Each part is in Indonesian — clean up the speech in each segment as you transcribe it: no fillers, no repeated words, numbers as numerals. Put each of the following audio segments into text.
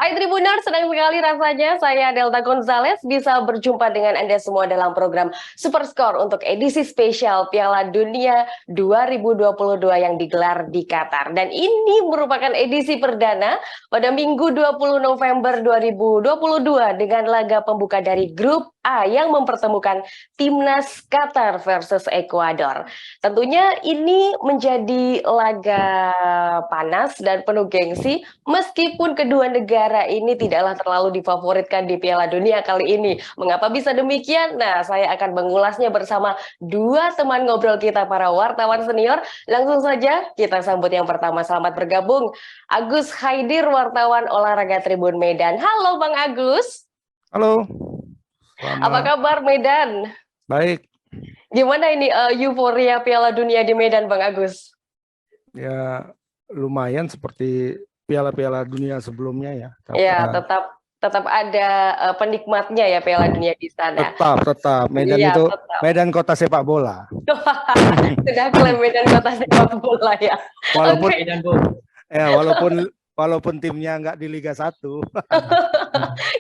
Hai Tribuner, senang sekali rasanya saya Delta Gonzales bisa berjumpa dengan Anda semua dalam program Superscore untuk edisi spesial Piala Dunia 2022 yang digelar di Qatar. Dan ini merupakan edisi perdana pada Minggu 20 November 2022 dengan laga pembuka dari grup A yang mempertemukan Timnas Qatar versus Ekuador. Tentunya ini menjadi laga panas dan penuh gengsi meskipun kedua negara ini tidaklah terlalu difavoritkan di Piala Dunia kali ini. Mengapa bisa demikian? Nah, saya akan mengulasnya bersama dua teman ngobrol kita para wartawan senior. Langsung saja kita sambut yang pertama. Selamat bergabung Agus Haidir, wartawan olahraga Tribun Medan. Halo Bang Agus. Halo. Apa kabar Medan? Baik. Gimana ini euforia Piala Dunia di Medan Bang Agus? Ya lumayan seperti piala-piala dunia sebelumnya ya. Ya, tetap ada penikmatnya ya Piala Dunia di sana. Tetap. Medan ya, itu tetap. Medan kota sepak bola. Sudah klaim Medan kota sepak bola ya. Walaupun timnya nggak di Liga 1.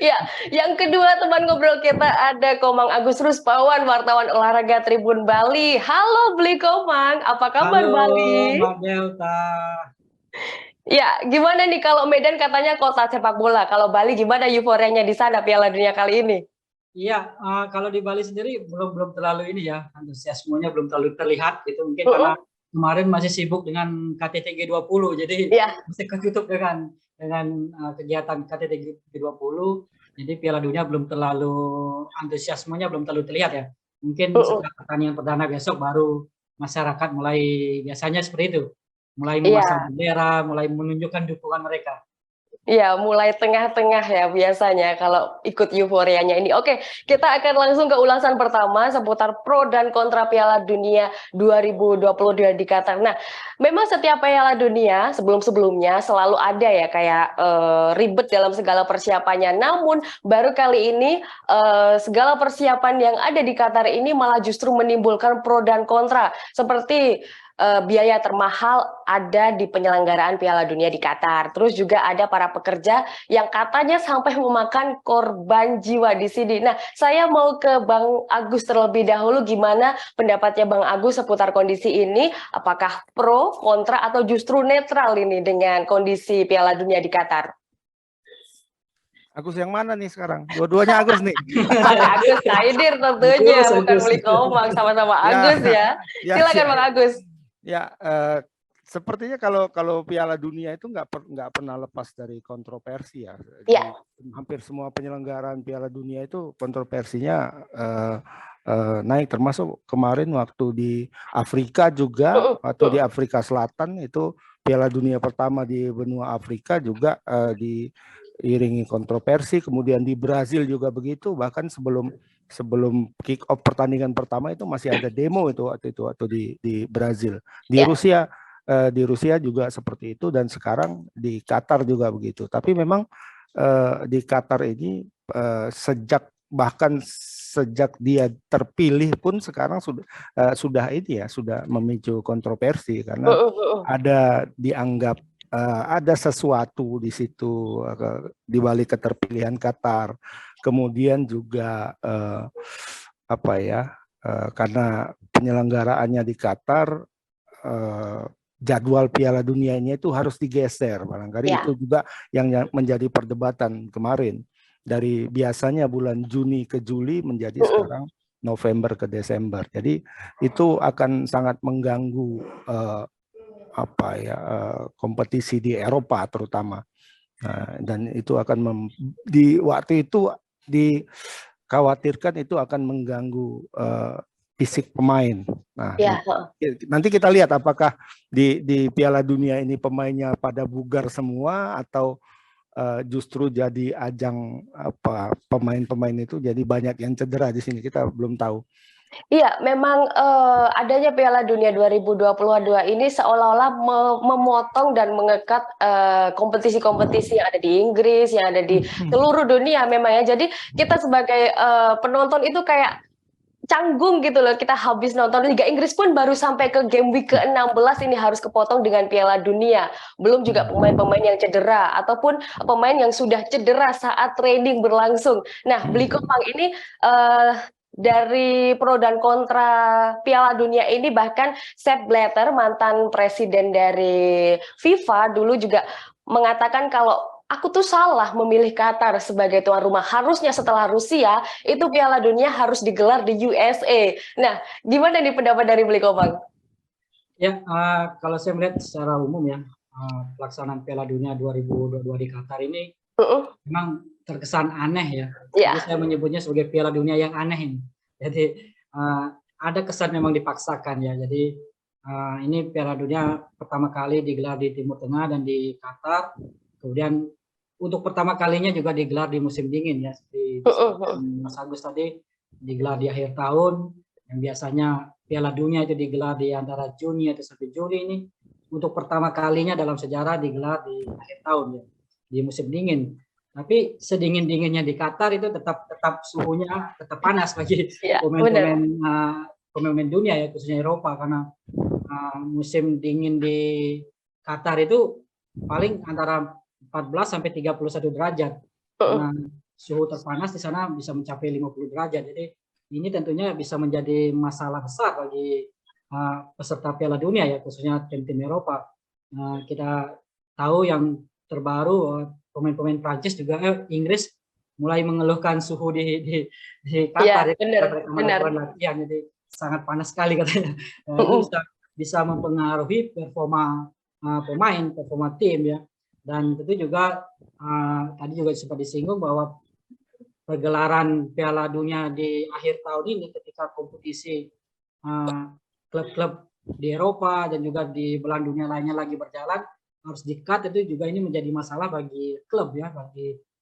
Ya, yang kedua teman ngobrol kita ada Komang Agus Ruspawan, wartawan olahraga Tribun Bali. Halo Bli Komang, apa kabar Bali? Halo Mbak Delta. Ya, gimana nih kalau Medan katanya kota sepak bola, kalau Bali gimana euforianya di sana Piala Dunia kali ini? Iya, kalau di Bali sendiri belum terlalu ini ya, antusiasmenya belum terlalu terlihat gitu, mungkin karena kemarin masih sibuk dengan KTT G20, jadi masih ketutup dengan kegiatan KTT G20, jadi Piala Dunia belum terlalu, antusiasmenya belum terlalu terlihat ya. Mungkin setelah pertandingan perdana besok baru masyarakat mulai, biasanya seperti itu, mulai memasang bendera, mulai menunjukkan dukungan mereka. Iya, mulai tengah-tengah ya biasanya kalau ikut euforianya ini. Oke, kita akan langsung ke ulasan pertama seputar pro dan kontra Piala Dunia 2022 di Qatar. Nah, memang setiap Piala Dunia sebelum-sebelumnya selalu ada ya kayak ribet dalam segala persiapannya. Namun baru kali ini segala persiapan yang ada di Qatar ini malah justru menimbulkan pro dan kontra. Seperti biaya termahal ada di penyelenggaraan Piala Dunia di Qatar. Terus juga ada para pekerja yang katanya sampai memakan korban jiwa di sini. Nah, saya mau ke Bang Agus terlebih dahulu. Gimana pendapatnya Bang Agus seputar kondisi ini? Apakah pro, kontra, atau justru netral ini dengan kondisi Piala Dunia di Qatar? Agus yang mana nih sekarang? Dua-duanya Agus nih. Agus Haidir tentunya, bukan Bli Komang, sama-sama Agus ya. Silakan Bang Agus. Ya, sepertinya kalau Piala Dunia itu nggak pernah lepas dari kontroversi ya. Hampir semua penyelenggaraan Piala Dunia itu kontroversinya naik, termasuk kemarin waktu di Afrika juga, atau di Afrika Selatan itu Piala Dunia pertama di benua Afrika juga diiringi kontroversi. Kemudian di Brazil juga begitu, bahkan sebelum kick off pertandingan pertama itu masih ada demo itu waktu di Brazil. Di Rusia juga seperti itu, dan sekarang di Qatar juga begitu. Tapi memang di Qatar ini bahkan sejak dia terpilih pun sekarang sudah memicu kontroversi karena ada dianggap ada sesuatu di situ di balik keterpilihan Qatar. Kemudian juga karena penyelenggaraannya di Qatar, jadwal Piala Dunianya itu harus digeser. Barangkali itu juga yang menjadi perdebatan kemarin. Dari biasanya bulan Juni ke Juli menjadi sekarang November ke Desember. Jadi itu akan sangat mengganggu kompetisi di Eropa terutama. Dan itu akan di waktu itu dikhawatirkan itu akan mengganggu fisik pemain. Nah, nanti kita lihat apakah di Piala Dunia ini pemainnya pada bugar semua atau justru jadi ajang pemain-pemain itu jadi banyak yang cedera di sini, kita belum tahu. Iya, memang adanya Piala Dunia 2022 ini seolah-olah memotong dan mengekat kompetisi-kompetisi yang ada di Inggris, yang ada di seluruh dunia memang ya. Jadi kita sebagai penonton itu kayak canggung gitu loh, kita habis nonton. Liga Inggris pun baru sampai ke game week ke-16 ini harus kepotong dengan Piala Dunia. Belum juga pemain-pemain yang cedera ataupun pemain yang sudah cedera saat training berlangsung. Nah, Bli Komang ini dari pro dan kontra Piala Dunia ini, bahkan Sepp Blatter, mantan presiden dari FIFA, dulu juga mengatakan kalau aku tuh salah memilih Qatar sebagai tuan rumah. Harusnya setelah Rusia, itu Piala Dunia harus digelar di USA. Nah, gimana nih pendapat dari Bli Komang? Ya, kalau saya melihat secara umum ya, pelaksanaan Piala Dunia 2022 di Qatar ini memang terkesan aneh ya. Jadi saya menyebutnya sebagai Piala Dunia yang aneh ini. Jadi ada kesan memang dipaksakan ya. Jadi ini Piala Dunia pertama kali digelar di Timur Tengah dan di Qatar. Kemudian untuk pertama kalinya juga digelar di musim dingin ya. Seperti Mas Agus tadi, digelar di akhir tahun. Yang biasanya Piala Dunia itu digelar di antara Juni atau sampai Juli, ini untuk pertama kalinya dalam sejarah digelar di akhir tahun ya, di musim dingin. Tapi sedingin-dinginnya di Qatar itu tetap suhunya tetap panas bagi pemain-pemain dunia ya, khususnya Eropa, karena musim dingin di Qatar itu paling antara 14 sampai 31 derajat. Nah, suhu terpanas di sana bisa mencapai 50 derajat. Jadi ini tentunya bisa menjadi masalah besar bagi peserta Piala Dunia ya, khususnya tim-tim Eropa. Kita tahu yang terbaru pemain-pemain Prancis juga Inggris mulai mengeluhkan suhu di Qatar. Ya, benar. Latihan, jadi sangat panas sekali katanya. Itu bisa mempengaruhi performa pemain, performa tim ya. Dan tentu juga tadi juga sempat disinggung bahwa pergelaran Piala Dunia di akhir tahun ini ketika kompetisi klub-klub di Eropa dan juga di belahan dunia lainnya lagi berjalan harus di-cut, itu juga ini menjadi masalah bagi klub ya,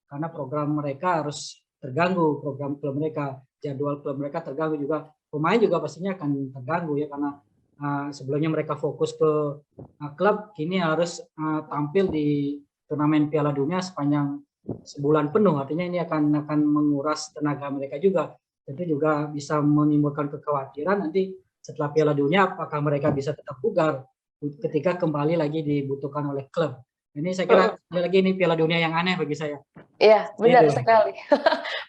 karena program mereka harus terganggu, program klub mereka, jadwal klub mereka terganggu juga, pemain juga pastinya akan terganggu ya, karena sebelumnya mereka fokus ke klub, kini harus tampil di turnamen Piala Dunia sepanjang sebulan penuh. Artinya ini akan menguras tenaga mereka juga. Tentu juga bisa menimbulkan kekhawatiran nanti setelah Piala Dunia apakah mereka bisa tetap bugar ketika kembali lagi dibutuhkan oleh klub. Ini saya kira lagi ini Piala Dunia yang aneh bagi saya. Iya, benar sekali.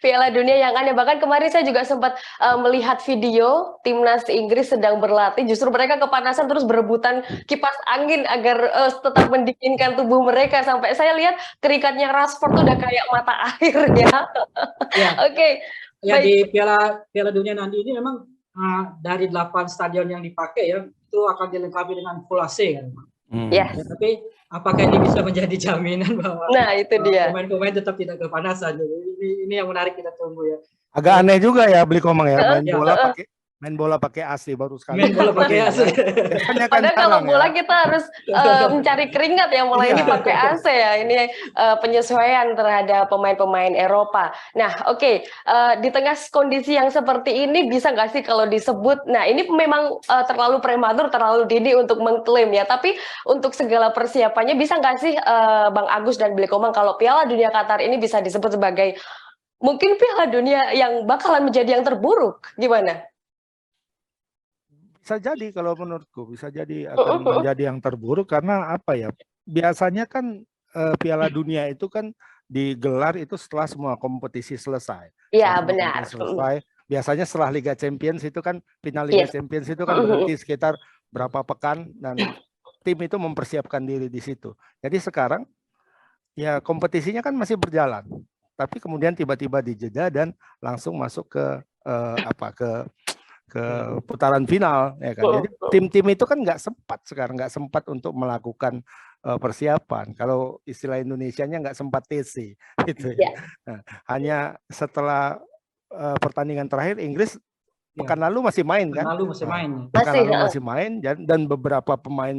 Piala Dunia yang aneh. Bahkan kemarin saya juga sempat melihat video timnas Inggris sedang berlatih. Justru mereka kepanasan terus berebutan kipas angin agar tetap mendinginkan tubuh mereka. Sampai saya lihat keringatnya Rashford tuh udah kayak mata air ya. Oke. Ya, di Piala Dunia nanti ini memang dari 8 stadion yang dipakai ya, itu akan dilengkapi dengan full AC kan. Ya, tapi apakah ini bisa menjadi jaminan bahwa itu dia, pemain-pemain tetap tidak kepanasan? Ini yang menarik, kita tunggu ya. Agak aneh juga ya Bli Komang ya, main bola pakai AC baru sekali. Main bola pakai AC. Padahal kalau bola kita harus mencari keringat ya, mulai ini pakai AC ya. Ini penyesuaian terhadap pemain-pemain Eropa. Nah, oke. Di tengah kondisi yang seperti ini bisa nggak sih kalau disebut, nah ini memang terlalu prematur, terlalu dini untuk mengklaim ya. Tapi untuk segala persiapannya bisa nggak sih Bang Agus dan Bli Komang kalau Piala Dunia Qatar ini bisa disebut sebagai mungkin Piala Dunia yang bakalan menjadi yang terburuk? Gimana? Bisa jadi, kalau menurutku bisa jadi akan menjadi yang terburuk, karena apa ya, biasanya kan Piala Dunia itu kan digelar itu setelah semua kompetisi selesai. Iya, benar. Selesai. Biasanya setelah Liga Champions itu kan, final Liga Champions itu kan berhenti sekitar berapa pekan, dan tim itu mempersiapkan diri di situ. Jadi sekarang ya kompetisinya kan masih berjalan, tapi kemudian tiba-tiba dijeda dan langsung masuk ke putaran final ya kan. Jadi tim-tim itu kan nggak sempat untuk melakukan persiapan. Kalau istilah Indonesianya nggak sempat TC gitu ya. Nah, hanya setelah pertandingan terakhir Inggris pekan lalu masih main kan? Pekan lalu masih main, dan beberapa pemain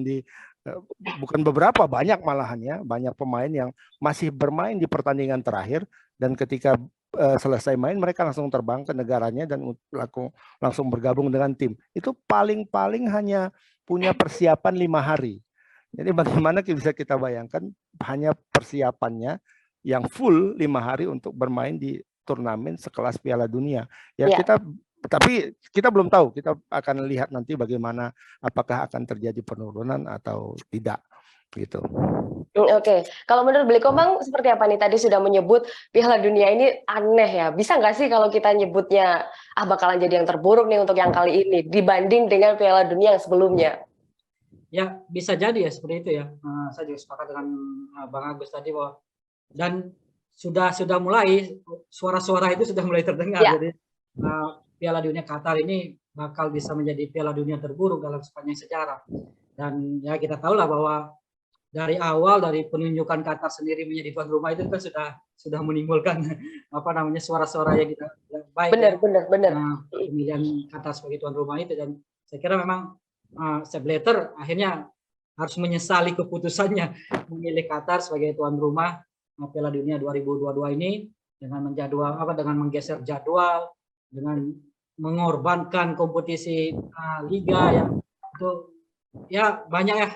bukan beberapa, banyak malahan ya, banyak pemain yang masih bermain di pertandingan terakhir, dan ketika selesai main mereka langsung terbang ke negaranya dan langsung bergabung dengan tim. Itu paling-paling hanya punya persiapan 5 hari. Jadi bagaimana bisa kita bayangkan hanya persiapannya yang full 5 hari untuk bermain di turnamen sekelas Piala Dunia. Ya kita Tapi kita belum tahu, kita akan lihat nanti bagaimana, apakah akan terjadi penurunan atau tidak gitu. Oke. Kalau menurut Beli Komang seperti apa nih? Tadi sudah menyebut Piala Dunia ini aneh ya. Bisa nggak sih kalau kita nyebutnya bakalan jadi yang terburuk nih untuk yang kali ini dibanding dengan Piala Dunia yang sebelumnya? Ya bisa jadi ya seperti itu ya. Saya juga sepakat dengan Bang Agus tadi bahwa dan sudah mulai suara-suara itu sudah mulai terdengar. Ya. Jadi Piala Dunia Qatar ini bakal bisa menjadi Piala Dunia terburuk dalam sepanjang sejarah. Dan ya kita tahulah bahwa dari awal dari penunjukan Qatar sendiri menjadi tuan rumah itu kan sudah menimbulkan suara-suara yang kita baik. Benar. Pemilihan Qatar sebagai tuan rumah itu, dan saya kira memang Sepp Blatter akhirnya harus menyesali keputusannya memilih Qatar sebagai tuan rumah Piala Dunia 2022 ini dengan dengan menggeser jadwal, dengan mengorbankan kompetisi liga yang itu ya banyak ya.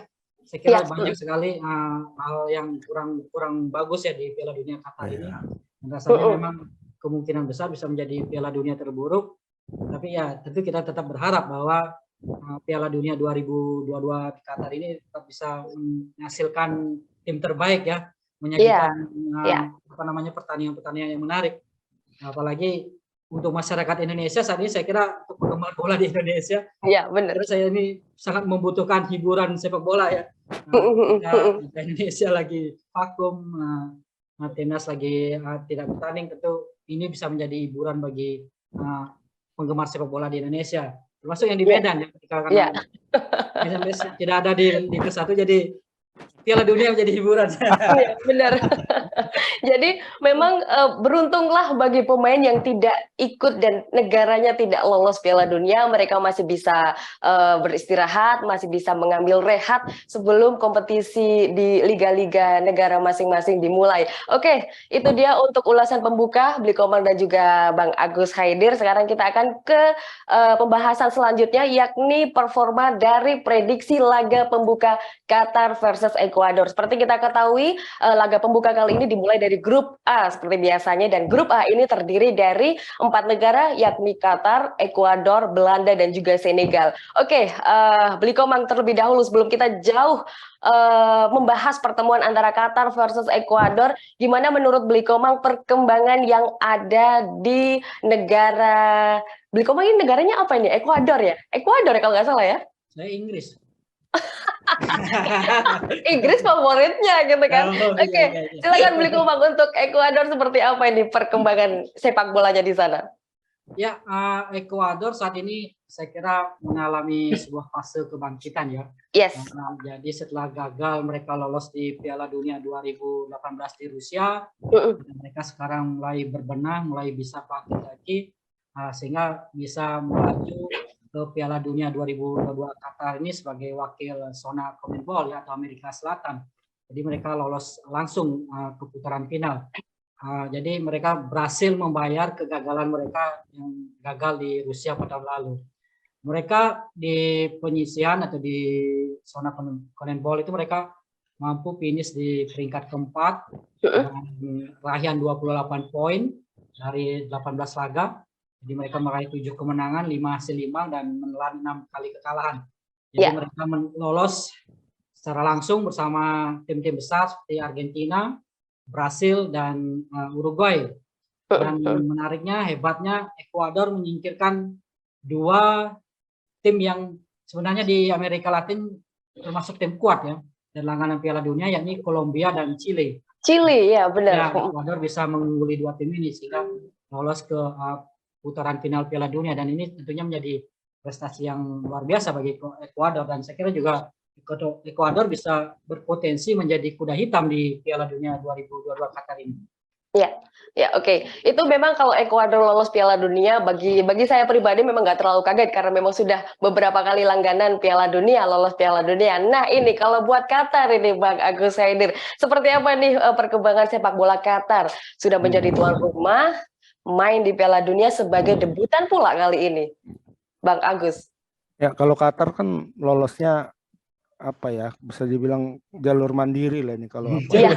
Saya kira banyak sekali hal yang kurang bagus ya di Piala Dunia Qatar ini. Dan rasanya memang kemungkinan besar bisa menjadi Piala Dunia terburuk. Tapi ya tentu kita tetap berharap bahwa Piala Dunia 2022 di Qatar ini tetap bisa menghasilkan tim terbaik ya, menyajikan pertandingan-pertandingan yang menarik. Apalagi untuk masyarakat Indonesia saat ini, saya kira untuk penggemar bola di Indonesia, saya ini sangat membutuhkan hiburan sepak bola ya. Indonesia lagi vakum, timnas lagi tidak bertanding, tentu ini bisa menjadi hiburan bagi penggemar sepak bola di Indonesia. Termasuk yang di Medan ya, ketika tidak ada di Liga 1, jadi Piala Dunia menjadi hiburan. Benar. Jadi memang beruntunglah bagi pemain yang tidak ikut dan negaranya tidak lolos Piala Dunia, mereka masih bisa beristirahat, masih bisa mengambil rehat sebelum kompetisi di liga-liga negara masing-masing dimulai. Oke, itu dia untuk ulasan pembuka Beli Komang dan juga Bang Agus Haidir. Sekarang kita akan ke pembahasan selanjutnya, yakni performa dari prediksi laga pembuka Qatar versus Ekuador. Seperti kita ketahui, laga pembuka kali ini dimulai dari grup A seperti biasanya, dan grup A ini terdiri dari 4 negara, yakni Qatar, Ekuador, Belanda, dan juga Senegal. Oke, Beli Komang terlebih dahulu sebelum kita jauh membahas pertemuan antara Qatar versus Ekuador, gimana menurut Beli Komang perkembangan yang ada di negara Beli Komang ini? Negaranya apa ini? Ekuador ya? Ekuador ya kalau nggak salah ya? Saya Inggris. Inggris favoritnya gitu kan. Oke, silakan Beli Komang, untuk Ekuador seperti apa ini perkembangan sepak bolanya di sana? Ya, Ekuador saat ini saya kira mengalami sebuah fase kebangkitan ya. Yes. Jadi setelah gagal mereka lolos di Piala Dunia 2018 di Rusia, mereka sekarang mulai berbenah, mulai bisa bangkit lagi, sehingga bisa melaju ke Piala Dunia 2022 Qatar ini sebagai wakil zona CONMEBOL ya, atau Amerika Selatan. Jadi mereka lolos langsung ke putaran final. Jadi mereka berhasil membayar kegagalan mereka yang gagal di Rusia pada tahun lalu. Mereka di penyisian atau di zona CONMEBOL itu mereka mampu finish di peringkat keempat dengan raihan 28 poin dari 18 laga. Jadi mereka meraih 7 kemenangan, 5 hasil imbang, dan menelan 6 kali kekalahan. Jadi mereka lolos secara langsung bersama tim-tim besar seperti Argentina, Brasil, dan Uruguay. Dan menariknya, hebatnya, Ekuador menyingkirkan 2 tim yang sebenarnya di Amerika Latin termasuk tim kuat ya, dan langganan Piala Dunia, yakni Kolombia dan Chile. Chile, ya benar. Ya, Ekuador bisa mengungguli 2 tim ini sehingga lolos ke putaran final Piala Dunia, dan ini tentunya menjadi prestasi yang luar biasa bagi Ekuador, dan saya kira juga Ekuador bisa berpotensi menjadi kuda hitam di Piala Dunia 2022 Qatar ini. Ya, oke. Itu memang kalau Ekuador lolos Piala Dunia, bagi saya pribadi memang nggak terlalu kaget karena memang sudah beberapa kali langganan Piala Dunia, lolos Piala Dunia. Nah ini kalau buat Qatar ini Bang Agus Haidir, seperti apa nih perkembangan sepak bola Qatar? Sudah menjadi tuan rumah, main di Piala Dunia sebagai debutan pula kali ini, Bang Agus. Ya, kalau Qatar kan lolosnya apa ya, bisa dibilang jalur mandiri lah ini kalau apa. Iya.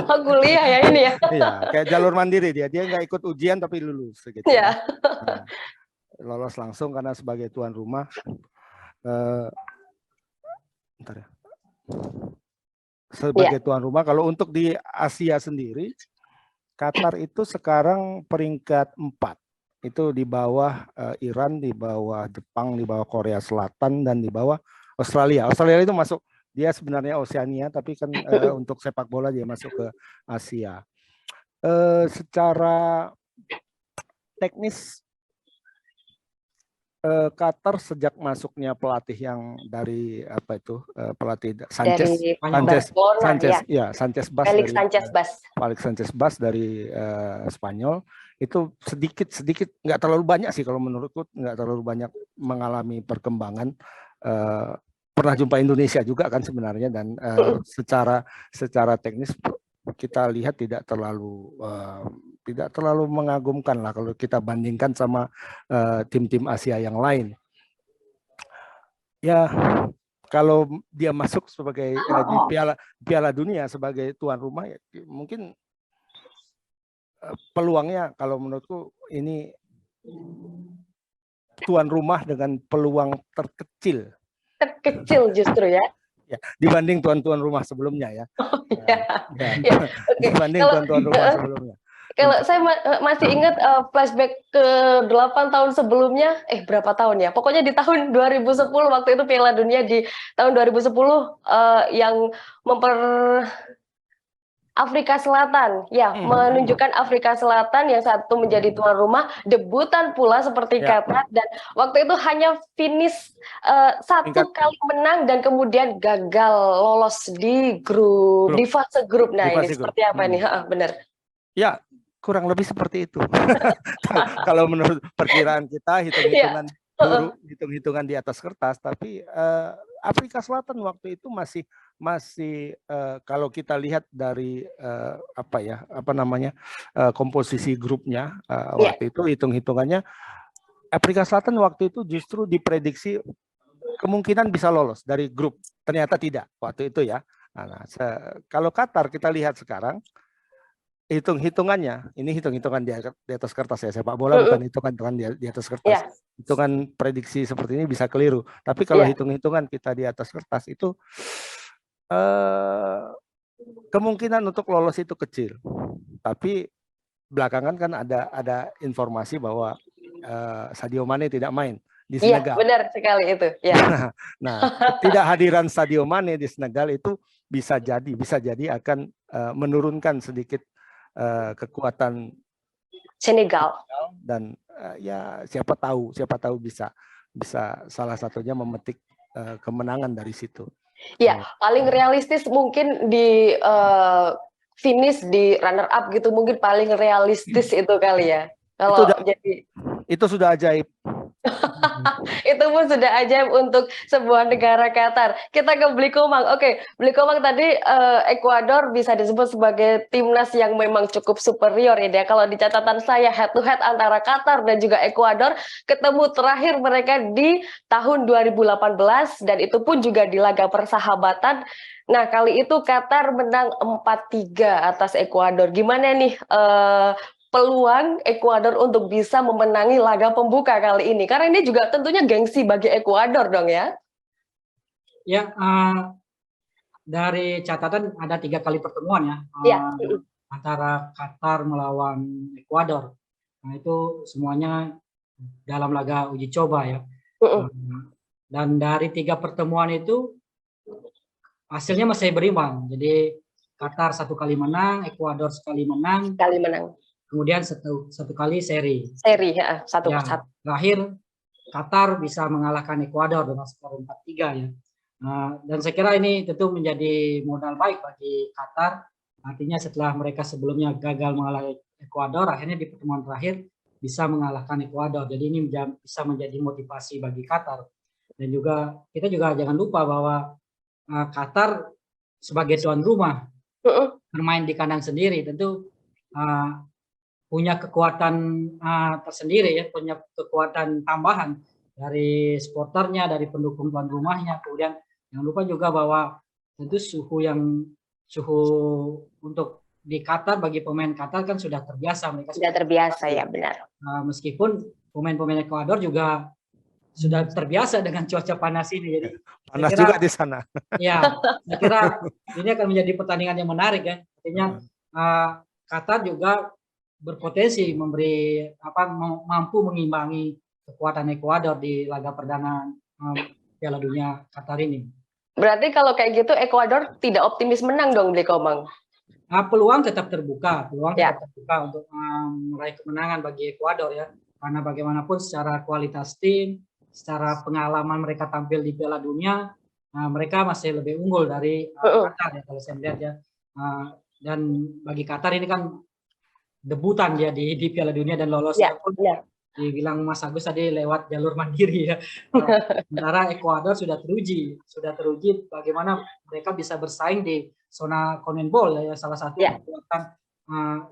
Kuliah ya ini ya. Iya, kayak jalur mandiri dia nggak ikut ujian tapi lulus gitu. Iya. Nah, lolos langsung karena sebagai tuan rumah. Bentar ya. Sebagai tuan rumah, kalau untuk di Asia sendiri, Qatar itu sekarang peringkat 4. Itu di bawah Iran, di bawah Jepang, di bawah Korea Selatan, dan di bawah Australia. Australia itu masuk, dia sebenarnya Oseania, tapi kan untuk sepak bola dia masuk ke Asia. Secara teknis, Qatar sejak masuknya pelatih yang dari apa itu pelatih Sanchez Felix Sanchez Bas dari Spanyol, itu sedikit nggak terlalu banyak sih kalau menurutku, nggak terlalu banyak mengalami perkembangan. Pernah jumpa Indonesia juga kan sebenarnya, dan secara teknis kita lihat tidak terlalu mengagumkan lah kalau kita bandingkan sama tim-tim Asia yang lain. Ya, kalau dia masuk sebagai di Piala Dunia sebagai tuan rumah, ya, mungkin peluangnya kalau menurutku ini tuan rumah dengan peluang terkecil justru ya. Ya, dibanding tuan-tuan rumah sebelumnya ya. Okay. Dibanding tuan-tuan rumah sebelumnya. Kalau saya masih ingat flashback ke 8 tahun sebelumnya, berapa tahun ya? Pokoknya di tahun 2010 waktu itu Piala Dunia di tahun 2010 yang Afrika Selatan, ya, menunjukkan Afrika Selatan yang satu menjadi tuan rumah, debutan pula seperti Qatar, dan waktu itu hanya finish satu kali menang dan kemudian gagal lolos di fase grup. Nah, ini seperti apa nih? Benar. Ya, kurang lebih seperti itu. Kalau menurut perkiraan kita, hitung-hitungan di atas kertas, tapi Afrika Selatan waktu itu masih kalau kita lihat dari komposisi grupnya waktu itu, hitung-hitungannya Afrika Selatan waktu itu justru diprediksi kemungkinan bisa lolos dari grup, ternyata tidak waktu itu ya. Kalau Qatar kita lihat sekarang, hitung-hitungannya, ini hitung-hitungan di atas kertas ya, sepak bola bukan hitungan di atas kertas. Hitungan prediksi seperti ini bisa keliru, tapi kalau hitung-hitungan kita di atas kertas itu kemungkinan untuk lolos itu kecil. Tapi belakangan kan ada informasi bahwa Sadio Mane tidak main di Senegal. Iya, benar sekali itu. Ya. Nah, ketidakhadiran Sadio Mane di Senegal itu bisa jadi akan menurunkan sedikit kekuatan Senegal, dan ya siapa tahu bisa salah satunya memetik kemenangan dari situ. Ya, paling realistis mungkin di finish di runner up gitu, mungkin paling realistis itu kali ya. Kalau itu sudah ajaib. Itu pun sudah ajaib untuk sebuah negara Qatar. Kita ke Blikomang. Oke, Blikomang tadi Ekuador bisa disebut sebagai timnas yang memang cukup superior ya. Kalau di catatan saya head to head antara Qatar dan juga Ekuador, ketemu terakhir mereka di tahun 2018 dan itu pun juga di laga persahabatan. Nah, kali itu Qatar menang 4-3 atas Ekuador. Gimana nih peluang Ekuador untuk bisa memenangi laga pembuka kali ini? Karena ini juga tentunya gengsi bagi Ekuador dong ya. Ya, dari catatan ada 3 kali pertemuan ya, antara Qatar melawan Ekuador. Nah, itu semuanya dalam laga uji coba ya. Dan dari 3 pertemuan itu hasilnya masih berimbang. Jadi Qatar 1 kali menang, Ekuador sekali menang. Kemudian satu kali seri ya, 1-1. Terakhir Qatar bisa mengalahkan Ekuador dengan skor 4-3 ya. Dan saya kira ini tentu menjadi modal baik bagi Qatar. Artinya setelah mereka sebelumnya gagal mengalahkan Ekuador, akhirnya di pertemuan terakhir bisa mengalahkan Ekuador. Jadi ini bisa menjadi motivasi bagi Qatar. Dan juga kita juga jangan lupa bahwa Qatar sebagai tuan rumah bermain di kandang sendiri tentu punya kekuatan tersendiri ya, punya kekuatan tambahan dari supporternya, dari pendukung tuan rumahnya, kemudian Jangan lupa juga bahwa tentu suhu untuk di Qatar, bagi pemain Qatar kan sudah terbiasa, mereka sudah terbiasa ya, benar. Meskipun pemain-pemain Ekuador juga sudah terbiasa dengan cuaca panas ini, jadi panas juga di sana. Ya, saya kira ini akan menjadi pertandingan yang menarik ya. Artinya Qatar juga berpotensi mampu mengimbangi kekuatan Ekuador di laga perdana Piala Dunia Qatar ini. Berarti kalau kayak gitu Ekuador tidak optimis menang dong, Blikomang? Peluang tetap terbuka, tetap terbuka untuk meraih kemenangan bagi Ekuador ya. Karena bagaimanapun secara kualitas tim, secara pengalaman mereka tampil di Piala Dunia, mereka masih lebih unggul dari Qatar ya kalau saya lihat ya. Dan bagi Qatar ini kan debutan dia di Piala Dunia dan lolosnya pun dibilang Mas Agus tadi lewat jalur mandiri ya. Sementara Ekuador sudah teruji bagaimana mereka bisa bersaing di zona CONMEBOL ya, salah satu kekuatan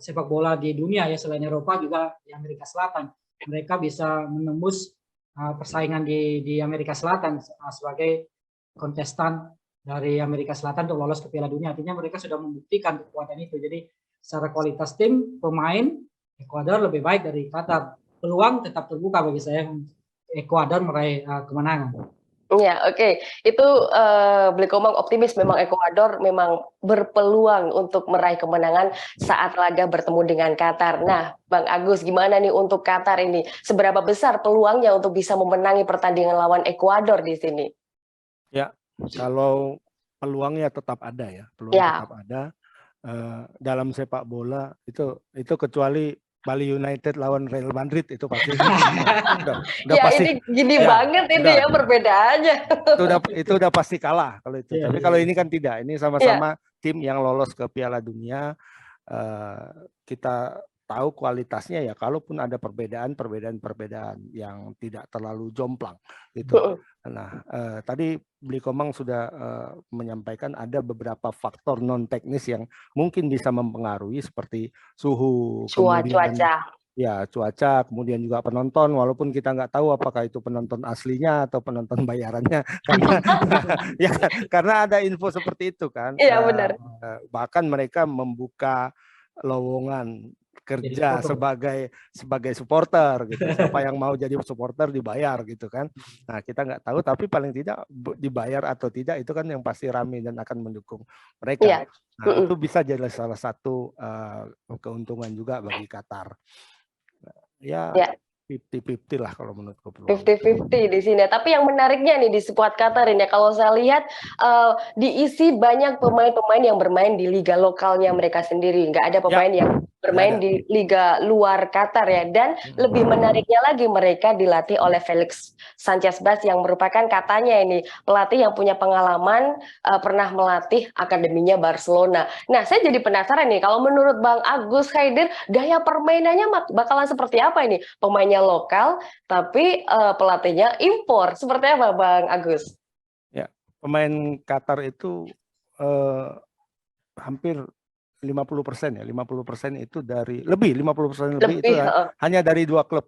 sepak bola di dunia ya, selain Eropa juga di Amerika Selatan. Mereka bisa menembus persaingan di Amerika Selatan sebagai kontestan dari Amerika Selatan untuk lolos ke Piala Dunia. Artinya mereka sudah membuktikan kekuatan itu. Jadi secara kualitas tim, pemain, Ekuador lebih baik dari Qatar. Peluang tetap terbuka bagi saya Ekuador meraih kemenangan. Ya, oke. Itu Blikomang optimis memang Ekuador memang berpeluang untuk meraih kemenangan saat laga bertemu dengan Qatar. Nah, Bang Agus, gimana nih untuk Qatar ini? Seberapa besar peluangnya untuk bisa memenangi pertandingan lawan Ekuador di sini? Ya, kalau peluangnya tetap ada ya, tetap ada. Dalam sepak bola itu kecuali Bali United lawan Real Madrid itu pasti udah ya pasti, ini gini banget ini ya perbedaannya. Itu udah pasti kalah kalau itu. Tapi kalau ini kan tidak, ini sama-sama tim yang lolos ke Piala Dunia. Kita tahu kualitasnya ya, kalaupun ada perbedaan yang tidak terlalu jomplang gitu. Nah, tadi Blikomang sudah menyampaikan ada beberapa faktor non teknis yang mungkin bisa mempengaruhi seperti suhu, cuaca, kemudian juga penonton, walaupun kita nggak tahu apakah itu penonton aslinya atau penonton bayarannya, karena ada info seperti itu kan. Iya benar. Bahkan mereka membuka lowongan kerja sebagai supporter gitu. Siapa yang mau jadi supporter dibayar gitu kan. Nah, kita nggak tahu, tapi paling tidak dibayar atau tidak itu kan yang pasti ramai dan akan mendukung mereka. Nah, itu bisa jadi salah satu keuntungan juga bagi Qatar. Ya. 50-50 lah kalau menurutku. 50-50 di sini. Tapi yang menariknya nih di skuad Qatar ini, kalau saya lihat diisi banyak pemain-pemain yang bermain di liga lokalnya mereka sendiri. Nggak ada pemain yang bermain di liga luar Qatar ya. Dan lebih menariknya lagi, mereka dilatih oleh Felix Sanchez Bas yang merupakan katanya ini pelatih yang punya pengalaman, pernah melatih akademinya Barcelona. Nah, saya jadi penasaran nih, kalau menurut Bang Agus Haidir, gaya permainannya bakalan seperti apa ini? Pemainnya lokal, tapi pelatihnya impor. Seperti apa Bang Agus? Ya, pemain Qatar itu hampir 50% ya, 50% itu dari lebih 50% lebih itu hanya dari dua klub,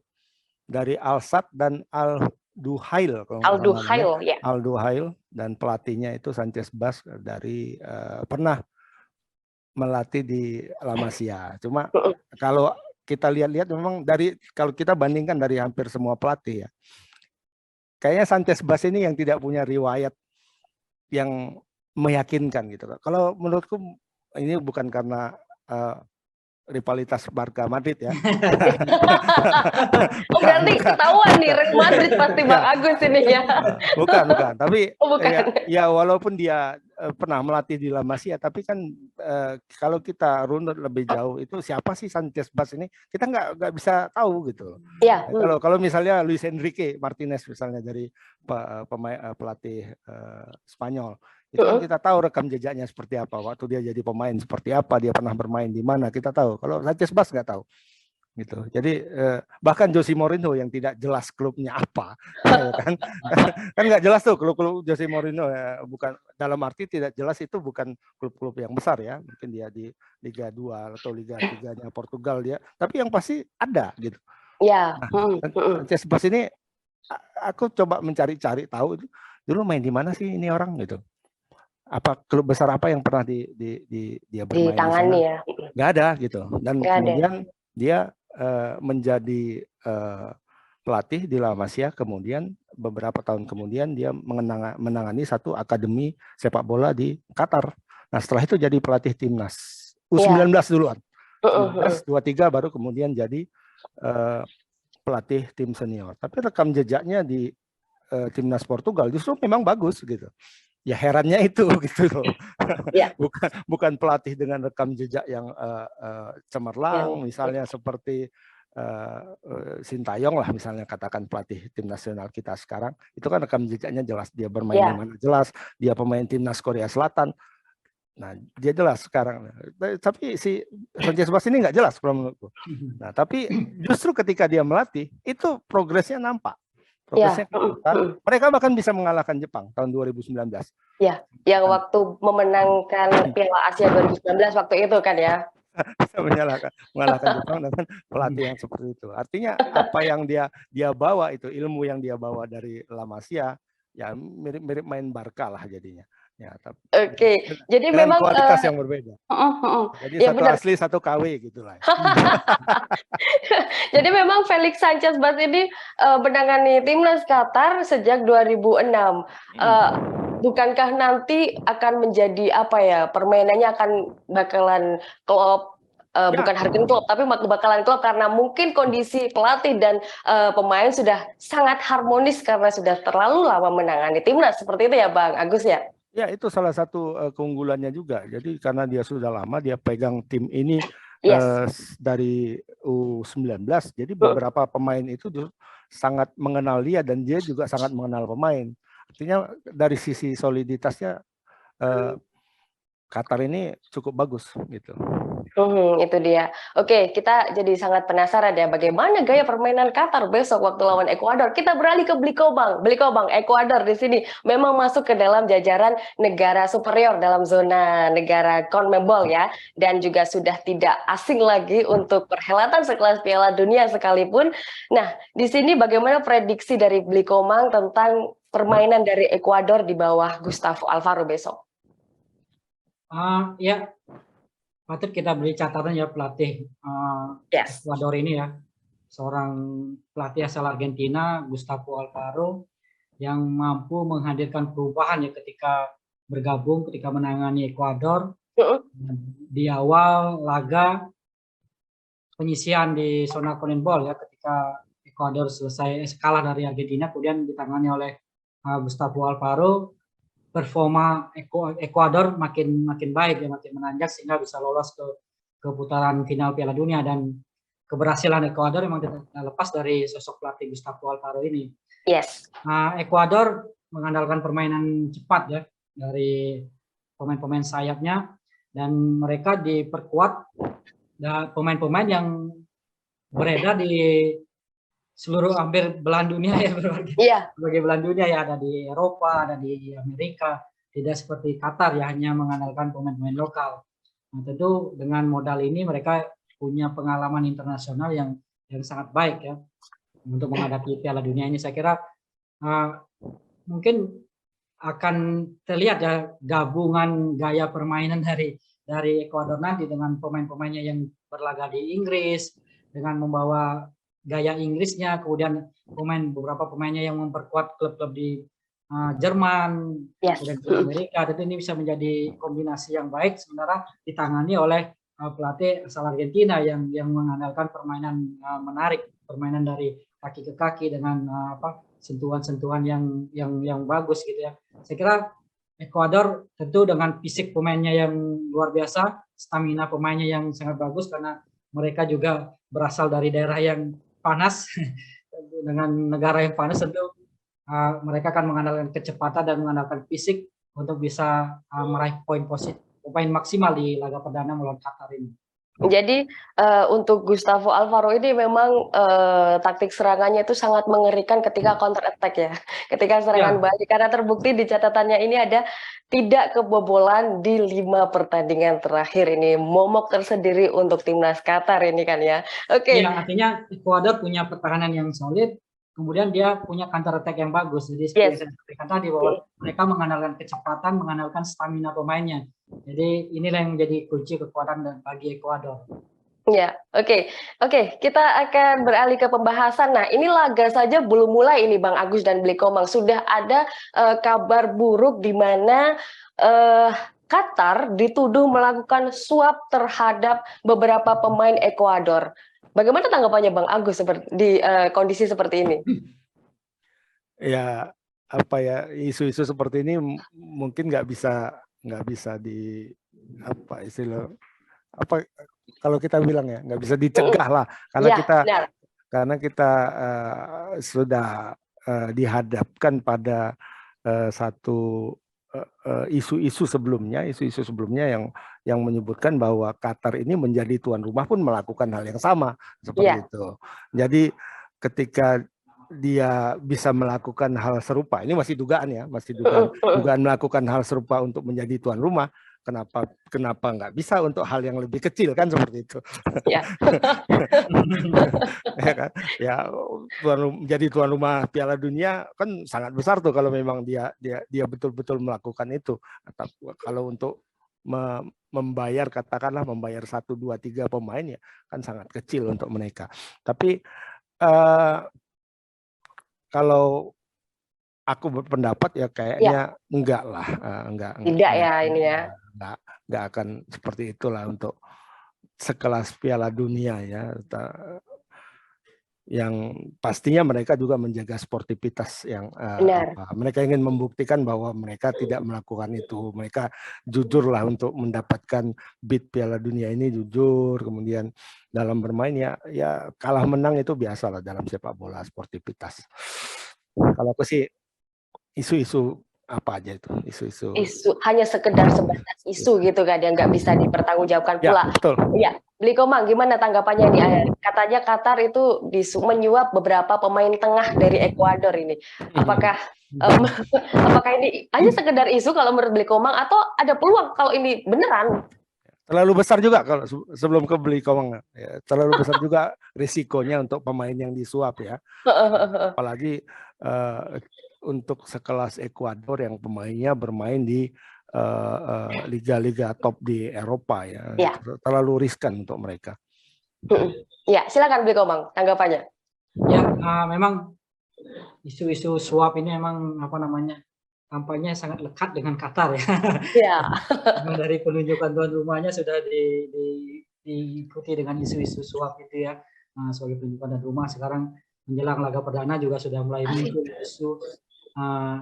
dari Al Sadd dan Al Duhail. Al Duhail ya. Al Duhail, dan pelatihnya itu Sanchez Bas dari pernah melatih di La Masia. Cuma kalau kita lihat-lihat memang kalau kita bandingkan dari hampir semua pelatih ya, kayaknya Sanchez Bas ini yang tidak punya riwayat yang meyakinkan gitu. Kalau menurutku ini bukan karena rivalitas Barca Madrid ya. Berarti ketahuan nih Real Madrid pasti Bang Agus ini ya. Bukan. Tapi ya walaupun dia pernah melatih di La Masia, tapi kan kalau kita runut lebih jauh itu siapa sih Sanchez Bas ini, kita nggak bisa tahu gitu. Iya. Kalau misalnya Luis Enrique Martinez misalnya dari pelatih Spanyol, itu kan kita tahu rekam jejaknya seperti apa, waktu dia jadi pemain seperti apa, dia pernah bermain di mana, kita tahu. Kalau Sanchez Bas nggak tahu gitu. Jadi bahkan Jose Mourinho yang tidak jelas klubnya apa, kan nggak jelas tuh klub-klub Jose Mourinho ya, bukan dalam arti tidak jelas, itu bukan klub-klub yang besar ya, mungkin dia di Liga 2 atau Liga 3-nya Portugal dia, tapi yang pasti ada gitu. Ya. Sanchez Bas ini aku coba mencari-cari tahu itu dulu main di mana sih ini orang gitu. Apa klub besar apa yang pernah dia bermain di sana? Ya. Nggak ada gitu. Dan kemudian dia menjadi pelatih di La Masia, kemudian beberapa tahun kemudian dia menangani satu akademi sepak bola di Qatar. Nah, setelah itu jadi pelatih timnas U19 duluan. 19, 23 baru kemudian jadi pelatih tim senior. Tapi rekam jejaknya di timnas Portugal justru memang bagus gitu. Ya herannya itu gitu loh. bukan pelatih dengan rekam jejak yang cemerlang, misalnya seperti Sintayong lah misalnya, katakan pelatih tim nasional kita sekarang, itu kan rekam jejaknya jelas, dia bermain di mana jelas, dia pemain timnas Korea Selatan. Nah, dia jelas sekarang. Tapi si Sanchez Bas ini nggak jelas kalau menurutku. Nah, tapi justru ketika dia melatih, itu progresnya nampak. Progresnya mereka bahkan bisa mengalahkan Jepang tahun 2019. Ya, yang waktu memenangkan Piala Asia 2019 waktu itu kan ya. Bisa mengalahkan Jepang dengan pelatih yang seperti itu. Artinya apa yang dia bawa itu, ilmu yang dia bawa dari La Masia, ya mirip-mirip main Barca lah jadinya. Ya, jadi dengan memang kualitas yang berbeda. Jadi ya satu benar. asli, satu KW gitulah. Jadi memang Felix Sanchez Bas ini menangani timnas Qatar sejak 2006. Bukankah nanti akan menjadi apa ya, permainannya akan bakalan klop, bukan Jurgen Klopp, tapi bakalan klop karena mungkin kondisi pelatih dan pemain sudah sangat harmonis karena sudah terlalu lama menangani timnas, seperti itu ya Bang Agus ya? Ya, itu salah satu keunggulannya juga. Jadi karena dia sudah lama dia pegang tim ini dari U19, jadi beberapa pemain itu sangat mengenal dia dan dia juga sangat mengenal pemain. Artinya dari sisi soliditasnya Qatar ini cukup bagus gitu. Itu dia. Oke, kita jadi sangat penasaran ya bagaimana gaya permainan Qatar besok waktu lawan Ekuador. Kita beralih ke Blikobang. Ekuador di sini memang masuk ke dalam jajaran negara superior dalam zona negara CONMEBOL ya, dan juga sudah tidak asing lagi untuk perhelatan sekelas Piala Dunia sekalipun. Nah, di sini bagaimana prediksi dari Blikobang tentang permainan dari Ekuador di bawah Gustavo Alvaro besok? Ya, patut kita beri catatan ya pelatih Ekuador ini ya, seorang pelatih asal Argentina, Gustavo Alvaro, yang mampu menghadirkan perubahan ya ketika bergabung, ketika menangani Ekuador. Di awal laga penyisian di zona CONMEBOL ya, ketika Ekuador selesai kalah dari Argentina, kemudian ditangani oleh Gustavo Alvaro. Performa Ekuador makin baik ya, makin menanjak sehingga bisa lolos ke putaran final Piala Dunia, dan keberhasilan Ekuador memang tidak lepas dari sosok pelatih Gustavo Alvaro ini. Ekuador mengandalkan permainan cepat ya dari pemain-pemain sayapnya, dan mereka diperkuat pemain-pemain yang beredar di seluruh hampir belahan dunia ya, berbagai belahan dunia ya, ada di Eropa, ada di Amerika, tidak seperti Qatar ya hanya mengandalkan pemain-pemain lokal. Nah, tentu dengan modal ini mereka punya pengalaman internasional yang sangat baik ya untuk menghadapi Piala Dunia ini. Saya kira mungkin akan terlihat ya gabungan gaya permainan dari Ekuador nanti dengan pemain-pemainnya yang berlaga di Inggris dengan membawa gaya Inggrisnya, kemudian beberapa pemainnya yang memperkuat klub-klub di Jerman, kemudian di Amerika. Tentu ini bisa menjadi kombinasi yang baik, sementara ditangani oleh pelatih asal Argentina yang mengandalkan permainan menarik, permainan dari kaki ke kaki dengan sentuhan-sentuhan yang bagus gitu ya. Saya kira Ekuador tentu dengan fisik pemainnya yang luar biasa, stamina pemainnya yang sangat bagus karena mereka juga berasal dari daerah yang panas. Dengan negara yang panas tentu mereka akan mengandalkan kecepatan dan mengandalkan fisik untuk bisa meraih poin maksimal di laga perdana melawan Qatar ini. Jadi untuk Gustavo Alvaro ini memang taktik serangannya itu sangat mengerikan ketika counter attack ya, ketika serangan balik, karena terbukti di catatannya ini ada tidak kebobolan di 5 pertandingan terakhir. Ini momok tersendiri untuk timnas Qatar ini kan ya. Ya, artinya Ekuador punya pertahanan yang solid, kemudian dia punya counter attack yang bagus. Jadi seperti yang saya sampaikan tadi bahwa mereka mengandalkan kecepatan, mengandalkan stamina pemainnya. Jadi inilah yang menjadi kunci kekuatan bagi Ekuador. Ya, oke. Kita akan beralih ke pembahasan. Nah, ini laga saja belum mulai ini Bang Agus dan Blikomang. Sudah ada kabar buruk di mana Qatar dituduh melakukan suap terhadap beberapa pemain Ekuador. Bagaimana tanggapannya Bang Agus di kondisi seperti ini? Ya, apa ya, isu-isu seperti ini mungkin nggak bisa di apa istilah apa kalau kita bilang ya nggak bisa dicegah lah karena kita sudah dihadapkan pada satu isu-isu sebelumnya yang menyebutkan bahwa Qatar ini menjadi tuan rumah pun melakukan hal yang sama seperti itu. Jadi ketika dia bisa melakukan hal serupa, ini masih dugaan ya, dugaan melakukan hal serupa untuk menjadi tuan rumah. Kenapa nggak bisa untuk hal yang lebih kecil kan seperti itu? Ya, ya kan? Ya, jadi tuan rumah Piala Dunia kan sangat besar tuh kalau memang dia betul-betul melakukan itu. Atau kalau untuk membayar katakanlah membayar 1, 2, 3 pemain ya kan sangat kecil untuk mereka. Tapi kalau aku berpendapat ya kayaknya enggak lah, tidak ya ini ya. Nggak akan seperti itulah untuk sekelas Piala Dunia ya, yang pastinya mereka juga menjaga sportivitas yang mereka ingin membuktikan bahwa mereka tidak melakukan itu, mereka jujur lah untuk mendapatkan bid Piala Dunia ini, jujur, kemudian dalam bermain ya kalah menang itu biasalah dalam sepak bola, sportivitas. Kalau aku sih isu-isu apa aja itu isu hanya sekedar sebatas isu gitu kan yang nggak bisa dipertanggungjawabkan pula. Betul. Ya, Blikomang gimana tanggapannya nih? Katanya Qatar itu menyuap beberapa pemain tengah dari Ekuador ini. Apakah ini hanya sekedar isu kalau menurut Blikomang atau ada peluang kalau ini beneran? Terlalu besar juga kalau sebelum ke Blikomang ya, terlalu besar juga risikonya untuk pemain yang disuap ya. Apalagi untuk sekelas Ekuador yang pemainnya bermain di liga-liga top di Eropa ya. Terlalu riskan untuk mereka. Ya, silakan Blikomang tanggapannya. Ya, memang isu-isu suap ini memang tampaknya sangat lekat dengan Qatar ya. Ya. Dari penunjukan tuan rumahnya sudah diikuti dengan isu-isu suap itu ya. Sebagai penunjukan tuan rumah, sekarang menjelang laga perdana juga sudah mulai muncul isu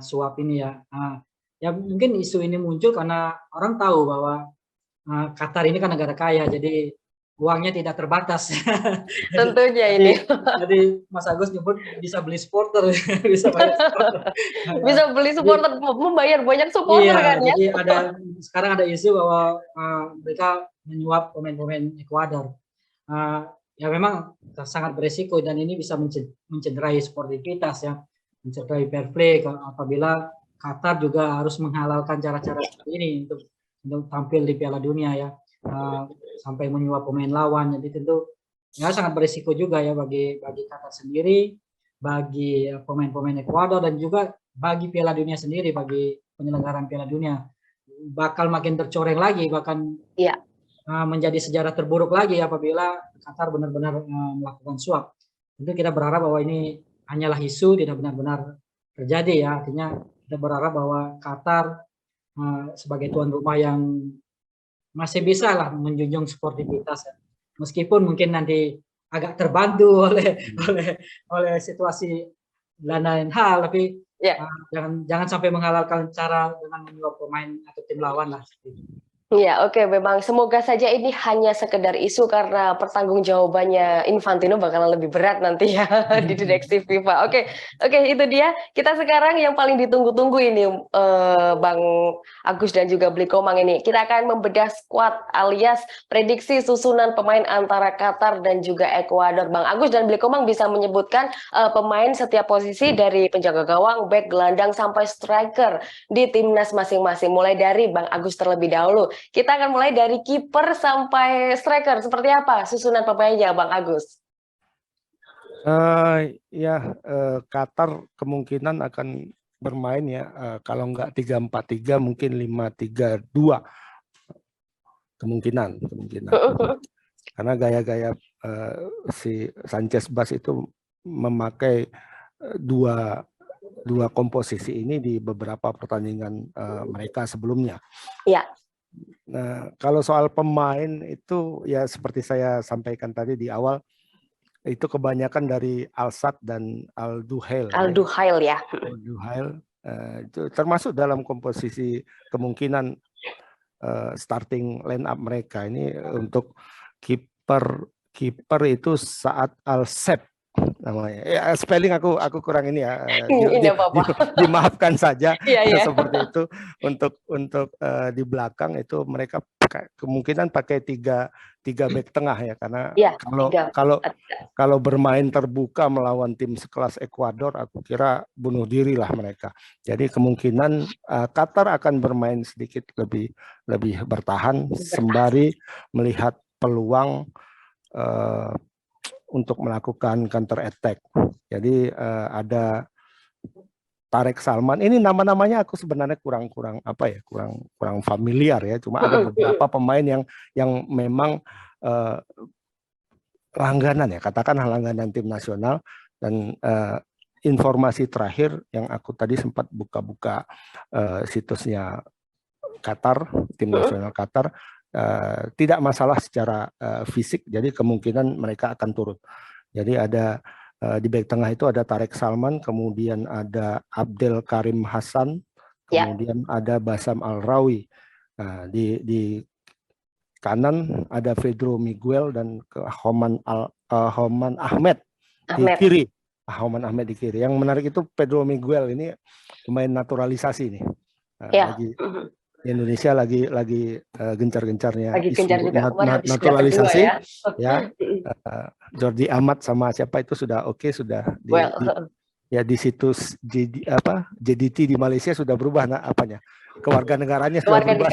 suap ini ya. Ya mungkin isu ini muncul karena orang tahu bahwa Qatar ini kan negara kaya, jadi uangnya tidak terbatas. Tentunya ini. Jadi Mas Agus nyebut bisa beli supporter, bisa bayar supporter. Bisa beli supporter, membayar banyak supporter kan ya. Jadi sekarang ada isu bahwa mereka menyuap pemain-pemain Ekuador. Ya memang sangat beresiko dan ini bisa mencederai sportivitas ya. Mencederai fair play apabila Qatar juga harus menghalalkan cara-cara seperti ini untuk tampil di Piala Dunia ya, sampai menyuap pemain lawan. Jadi tentu ya sangat berisiko juga ya bagi Qatar sendiri, bagi pemain-pemain Ekuador dan juga bagi Piala Dunia sendiri, bagi penyelenggaraan Piala Dunia. Bakal makin tercoreng lagi, bahkan menjadi sejarah terburuk lagi apabila Qatar benar-benar melakukan suap. Tentu kita berharap bahwa ini hanyalah isu, tidak benar-benar terjadi ya. Artinya kita berharap bahwa Qatar sebagai tuan rumah yang masih bisa lah menjunjung sportivitas ya. Meskipun mungkin nanti agak terbantu oleh situasi dan lain hal, tapi jangan sampai menghalalkan cara dengan menyuap pemain atau tim lawan lah. Ya, oke, memang semoga saja ini hanya sekedar isu karena pertanggungjawabannya Infantino bakalan lebih berat nanti ya di direksi FIFA. Oke, itu dia. Kita sekarang yang paling ditunggu-tunggu ini Bang Agus dan juga Blikomang ini. Kita akan membedah squad alias prediksi susunan pemain antara Qatar dan juga Ekuador. Bang Agus dan Blikomang bisa menyebutkan pemain setiap posisi dari penjaga gawang, back, gelandang sampai striker di timnas masing-masing. Mulai dari Bang Agus terlebih dahulu. Kita akan mulai dari kiper sampai striker. Seperti apa susunan pemainnya, Bang Agus? Qatar kemungkinan akan bermain ya, kalau nggak 3-4-3 mungkin 5-3-2 kemungkinan. Karena gaya-gaya si Sanchez Bas itu memakai dua komposisi ini di beberapa pertandingan mereka sebelumnya. Ya. Nah, kalau soal pemain itu ya seperti saya sampaikan tadi di awal, itu kebanyakan dari Al-Sadd dan Al-Duhail. Al-Duhail ya. Al-Duhail itu termasuk dalam komposisi kemungkinan starting line up mereka ini. Untuk kiper itu Saad Al-Seb namanya. Spelling aku kurang ini ya. Dimaafkan saja. Seperti itu. Untuk di belakang itu mereka kemungkinan pakai tiga back tengah ya, karena kalau bermain terbuka melawan tim sekelas Ekuador, aku kira bunuh diri lah mereka. Jadi kemungkinan Qatar akan bermain sedikit lebih bertahan sembari melihat peluang untuk melakukan counter attack. Jadi ada Tarek Salman. Ini nama-namanya aku sebenarnya kurang familiar ya. Cuma ada beberapa pemain yang memang langganan ya, katakanlah langganan tim nasional. Dan informasi terakhir yang aku tadi sempat buka-buka situsnya Qatar, tim nasional Qatar, tidak masalah secara fisik, jadi kemungkinan mereka akan turun. Jadi ada di back tengah itu ada Tarek Salman, kemudian ada Abdel Karim Hasan, kemudian ada Basam Al-Rawi. Di kanan ada Pedro Miguel dan Homan Ahmed di kiri. Homan Ahmed di kiri. Yang menarik itu Pedro Miguel ini pemain naturalisasi nih. Lagi Indonesia lagi gencar-gencarnya naturalisasi ya. Jordi Amat sama siapa itu sudah sudah di situs JDT di Malaysia sudah berubah kewarganegaranya sudah berubah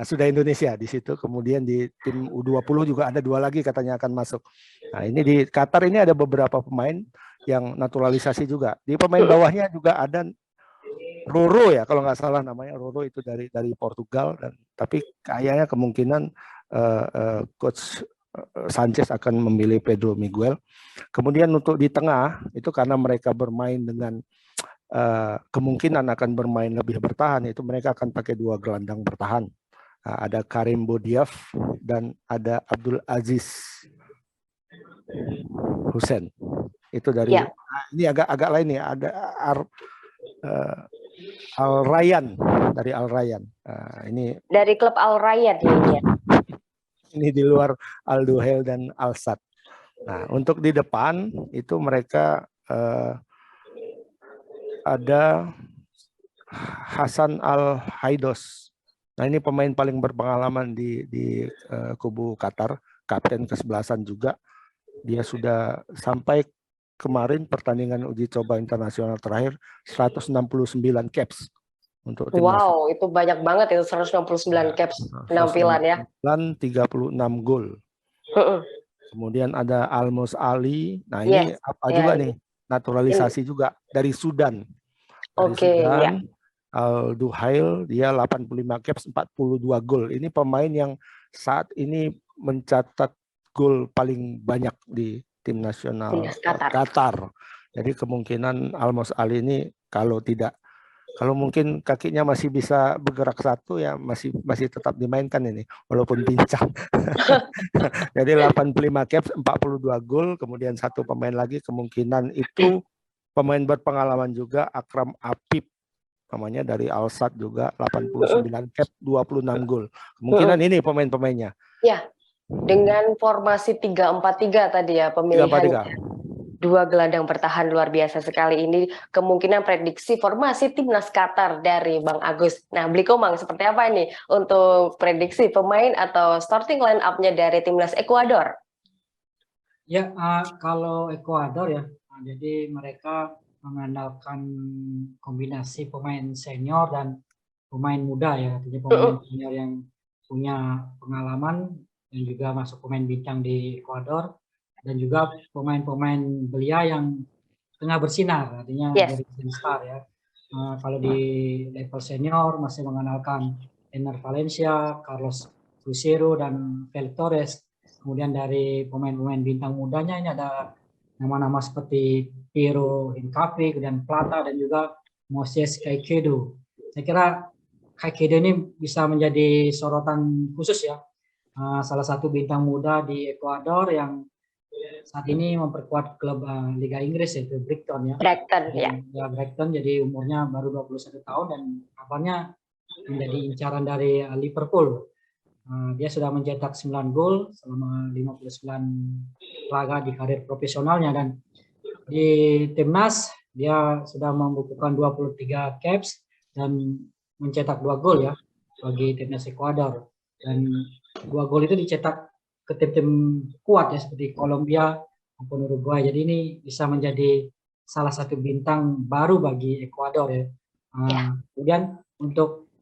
sudah Indonesia di situ. Kemudian di tim U20 juga ada 2 lagi katanya akan masuk. Nah, ini di Qatar ini ada beberapa pemain yang naturalisasi juga. Di pemain bawahnya juga ada Roro ya, kalau nggak salah namanya Roro, itu dari Portugal. Tapi kayaknya kemungkinan coach Sanchez akan memilih Pedro Miguel. Kemudian untuk di tengah itu karena mereka bermain dengan kemungkinan akan bermain lebih bertahan, itu mereka akan pakai 2 gelandang bertahan. Ada Karim Bodiaf dan ada Abdul Aziz Hussein. Itu dari ini agak lain ya, ada Al Rayyan dari Al Rayyan. Ini dari klub Al Rayyan ya. Ini di luar Al Duhail dan Al Sadd. Nah, untuk di depan itu mereka ada Hasan Al Haidos. Nah, ini pemain paling berpengalaman di kubu Qatar, kapten ke-11 juga. Dia sudah sampai kemarin pertandingan uji coba internasional terakhir 169 caps untuk tim nasional. Itu banyak banget itu 169 caps penampilan ya. Dan 36 gol. Kemudian ada Almos Ali. Nah, ini juga nih, naturalisasi juga dari Sudan. Sudan. Al Duhail dia 85 caps 42 gol. Ini pemain yang saat ini mencatat gol paling banyak di tim nasional Qatar. Jadi kemungkinan Almos Ali ini kalau mungkin kakinya masih bisa bergerak satu ya masih tetap dimainkan ini walaupun pincang. Jadi 85 caps 42 gol. Kemudian satu pemain lagi kemungkinan itu pemain berpengalaman juga, Akram Apip namanya, dari Al Sadd juga 89 cap 26 gol. Kemungkinan ini pemain-pemainnya. Ya. Dengan formasi 3-4-3 tadi ya pemilihan 2 gelandang bertahan luar biasa sekali ini. Kemungkinan prediksi formasi timnas Qatar dari Bang Agus. Nah, Blikomang seperti apa ini untuk prediksi pemain atau starting line up-nya dari timnas Ekuador? Ya, kalau Ekuador ya, jadi mereka mengandalkan kombinasi pemain senior dan pemain muda ya. Jadi pemain senior yang punya pengalaman dan juga masuk pemain bintang di Ekuador, dan juga pemain-pemain belia yang tengah bersinar, artinya Yes. dari star ya. Kalau di level senior masih mengandalkan Ener Valencia, Carlos Cruzeiro, dan Felix Torres. Kemudian dari pemain-pemain bintang mudanya ini ada nama-nama seperti Piero Hincapié, kemudian Plata, dan juga Moses Caicedo. Saya kira Caicedo ini bisa menjadi sorotan khusus ya. Salah satu bintang muda di Ekuador yang saat ini memperkuat klub Liga Inggris, yaitu Brighton ya. Brighton ya. Ya, Brighton, jadi umurnya baru 21 tahun dan kabarnya menjadi incaran dari Liverpool. Dia sudah mencetak 9 gol selama 59 laga di karir profesionalnya, dan di timnas dia sudah membukukan 23 caps dan mencetak 2 gol ya bagi timnas Ekuador, dan 2 gol itu dicetak ke tim-tim kuat ya seperti Kolombia maupun Uruguay. Jadi ini bisa menjadi salah satu bintang baru bagi Ekuador ya. Kemudian untuk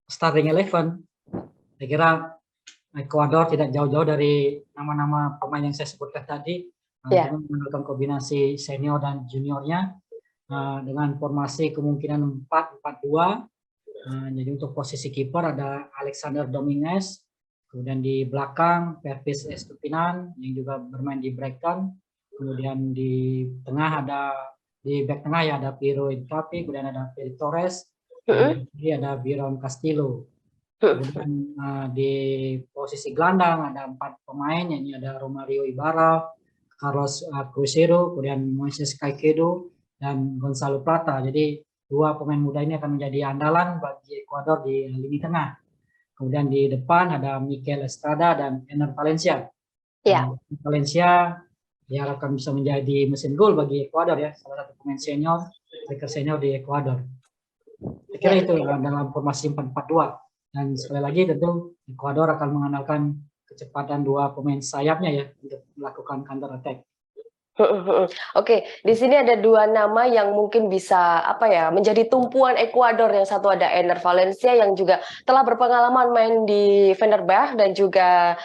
starting 11, saya kira Ekuador tidak jauh-jauh dari nama-nama pemain yang saya sebutkan tadi, dengan menggunakan kombinasi senior dan juniornya, dengan formasi kemungkinan 4-4-2. Jadi untuk posisi kiper ada Alexander Dominguez, kemudian di belakang Pervis Estupinan yang juga bermain di Brighton, kemudian di tengah di back tengah ya ada Piero Hincapié, kemudian ada Felix Torres, kemudian ada Byron Castillo. Kemudian di posisi gelandang ada 4 pemain, yakni ada Romario Ibarra, Carlos Cruzeiro, kemudian Moises Caicedo, dan Gonzalo Plata. Jadi 2 pemain muda ini akan menjadi andalan bagi Ekuador di lini tengah. Kemudian di depan ada Mikel Estrada dan Ener Valencia. Valencia diharapkan bisa menjadi mesin gol bagi Ekuador ya, salah satu pemain senior, striker senior di Ekuador. Saya kira itu dalam formasi 4-4-2. Dan sekali lagi tentu Ekuador akan mengandalkan kecepatan 2 pemain sayapnya ya untuk melakukan counter attack. Oke, di sini ada 2 nama yang mungkin bisa menjadi tumpuan Ekuador. Yang satu ada Ener Valencia yang juga telah berpengalaman main di Fenerbahce, dan juga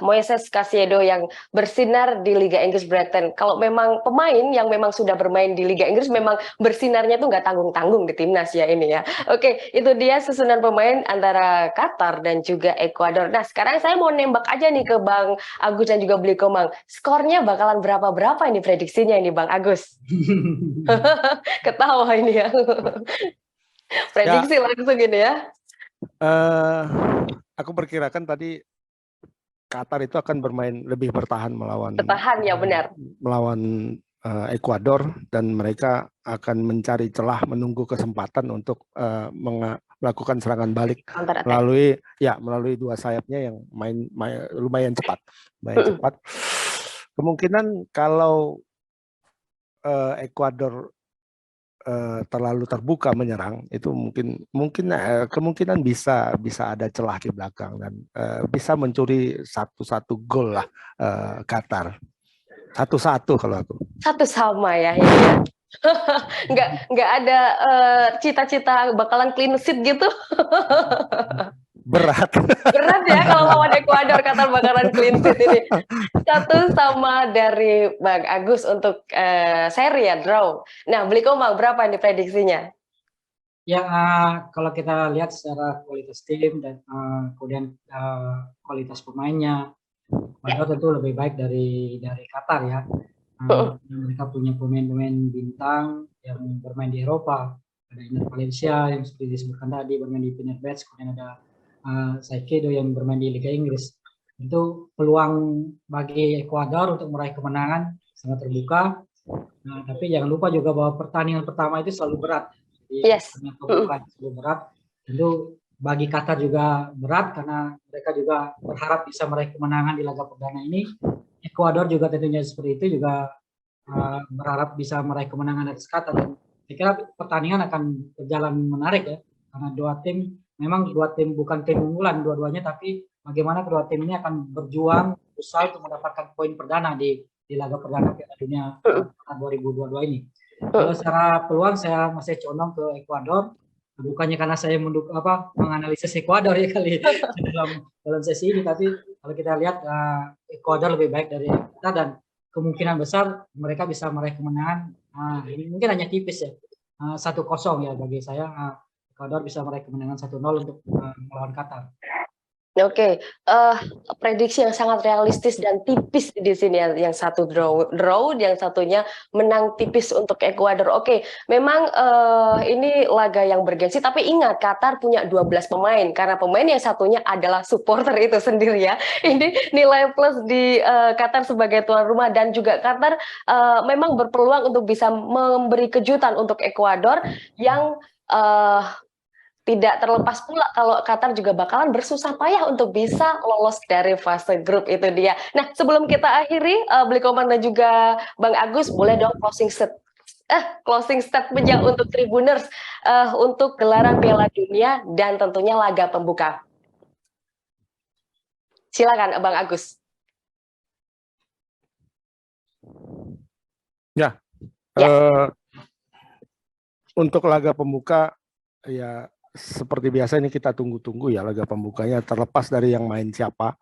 Moises Caicedo yang bersinar di Liga Inggris Brighton. Kalau memang pemain yang memang sudah bermain di Liga Inggris, memang bersinarnya tuh nggak tanggung-tanggung di timnas ya ini ya. Oke, itu dia susunan pemain antara Qatar dan juga Ekuador. Nah, sekarang saya mau nembak aja nih ke Bang Agus dan juga Bli Komang. Skornya bakalan berapa ini prediksinya ini Bang Agus? Ketawa ini ya. Prediksi langsung ini ya. Aku perkirakan tadi Qatar itu akan bermain lebih bertahan melawan ya, benar. Melawan Ekuador, dan mereka akan mencari celah, menunggu kesempatan untuk melakukan serangan balik melalui 2 sayapnya yang main lumayan cepat. Kemungkinan kalau Ekuador terlalu terbuka menyerang, itu kemungkinan bisa ada celah di belakang dan bisa mencuri satu gol lah Qatar. 1-1 kalau aku. 1 sama ya. Nggak ada cita-cita bakalan clean sheet gitu. Berat ya kalau lawan Ekuador, Qatar bakalan clean sheet ini. 1 sama dari Bang Agus untuk seri ya, draw. Nah, Bli Komang berapa nih prediksinya? Ya, kalau kita lihat secara kualitas tim dan kemudian kualitas pemainnya, Ekuador tentu lebih baik dari Qatar ya. Mereka punya pemain-pemain bintang yang bermain di Eropa. Ada Ener Valencia yang seperti disebutkan tadi bermain di Fenerbahce, kemudian ada Caicedo yang bermain di Liga Inggris. Itu peluang bagi Ekuador untuk meraih kemenangan sangat terbuka. Tapi jangan lupa juga bahwa pertandingan pertama itu selalu berat. Selalu berat. Tentu bagi Qatar juga berat karena mereka juga berharap bisa meraih kemenangan di laga perdana ini. Ekuador juga tentunya seperti itu, juga berharap bisa meraih kemenangan atas Qatar. Dan saya kira pertandingan akan berjalan menarik ya, karena 2 tim memang 2 tim bukan tim unggulan dua-duanya, tapi bagaimana kedua tim ini akan berjuang usai untuk mendapatkan poin perdana di laga perdana Piala Dunia 2022 ini. Kalau secara peluang saya masih condong ke Ekuador, bukannya karena saya menganalisis Ekuador ya kali dalam sesi ini, tapi kalau kita lihat Ekuador lebih baik dari kita dan kemungkinan besar mereka bisa meraih kemenangan. Ini mungkin hanya tipis ya, 1-0 ya bagi saya. Ekuador bisa meraih kemenangan 1-0 untuk melawan Qatar. Oke, prediksi yang sangat realistis dan tipis di sini ya. Yang satu draw, yang satunya menang tipis untuk Ekuador. Oke, memang ini laga yang bergengsi, tapi ingat Qatar punya 12 pemain karena pemain yang satunya adalah supporter itu sendiri ya. Ini nilai plus di Qatar sebagai tuan rumah, dan juga Qatar memang berpeluang untuk bisa memberi kejutan untuk Ekuador yang tidak terlepas pula kalau Qatar juga bakalan bersusah payah untuk bisa lolos dari fase grup, itu dia. Nah, sebelum kita akhiri, Bli Komang dan juga Bang Agus, boleh dong closing statement untuk Tribuners untuk gelaran Piala Dunia dan tentunya laga pembuka. Silakan Bang Agus. Ya. Untuk laga pembuka ya seperti biasa ini kita tunggu-tunggu ya laga pembukanya, terlepas dari yang main siapa,